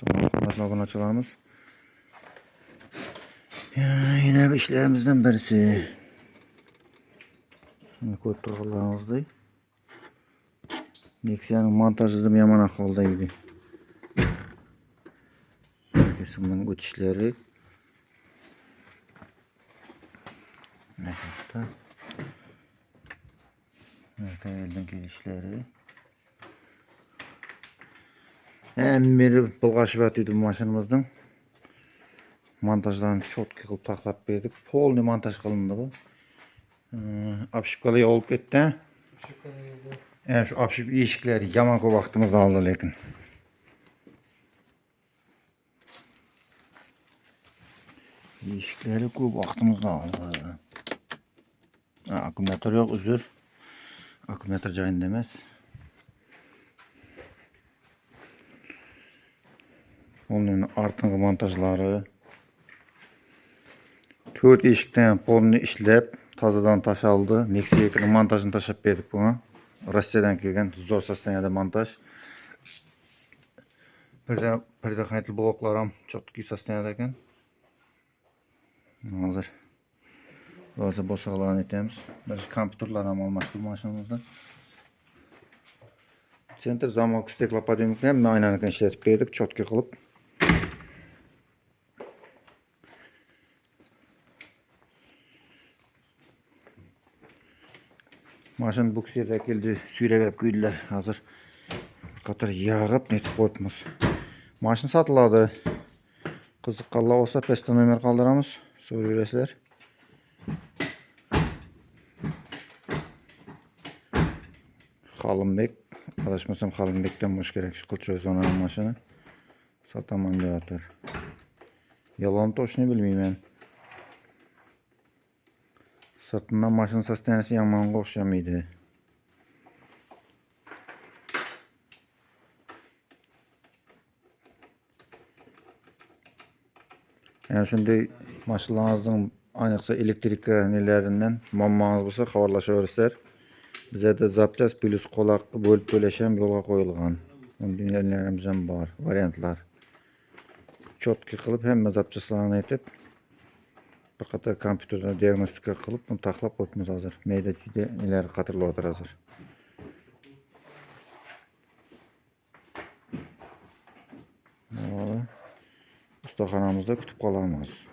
Sonra hürmetli aboneçilerimiz. Yine bir işlerimizden birisi. Şimdi koyup turğularımızdı. Nexia'nın montajı da yaman ahvaldaydı. Kesimden ötüşleri. Ne kadar? Evet, elden gelişleri. Hem bir bulgaşıvat idi bu maşınımızdan. Montajlarını çok kılıp taklap verdik. Polni montaj kılındı bu. Apşıpkalıya olup gitti. Yani şu apşıp iyişikleri yaman ko vaxtımızda aldı lekin. İyişikleri ko vaxtımızda aldı. Akümülatör yok, üzür. Akümülatör cayın demez. Onun artınғы montajları. 4 iyişikten polunu işlep, tazadan taş aldı. Nexia 2'nin montajını taşıp verdik buna. Rusya'dan kelgen zor sosteniyada montaj. Предохранитель bloklarım çok iyi sosteniyada eken. Hazır. Böylece boş alan etemiz. Biz kompüterlerim almıştı bu maşinimizde. Center zamok steklopodiyumluk hem aynı işletip verdik, çotki kılıp. Maşın buksiyerdə geldi, sürəvəb güydülər, hazır. Qatar yağıb, netib qoyubumuz. Maşın satıladı. Kızıqqalla olsa pesta nömer qaldıramız. Soru verəsilər. Xalınbek. Adaşmasam Xalınbekdən boş gerek şu Qılçoy zonanın maşını. Satamam deyatır. Yalan toşunu bilmeyim. Sırtından maşın sosteniyası yaman oxşamaydı. Yani şimdi maşınlarınızın ayniqsa elektrik nelerinden mammanız olsa xabarlaşabilirsizlər. Bize de zapças plus qolaq bölüp böleşen yola koyulgan. Dinleyenlerimizden var variantlar. Çotki kılıp hem zapçaslarını etip bir qatar kompüterden diagnostika kılıp bunu taklap koyupmuz hazır. Meyde cüde ileri katırlı otur hazır. Ustaxanamızda kütüp qalamız.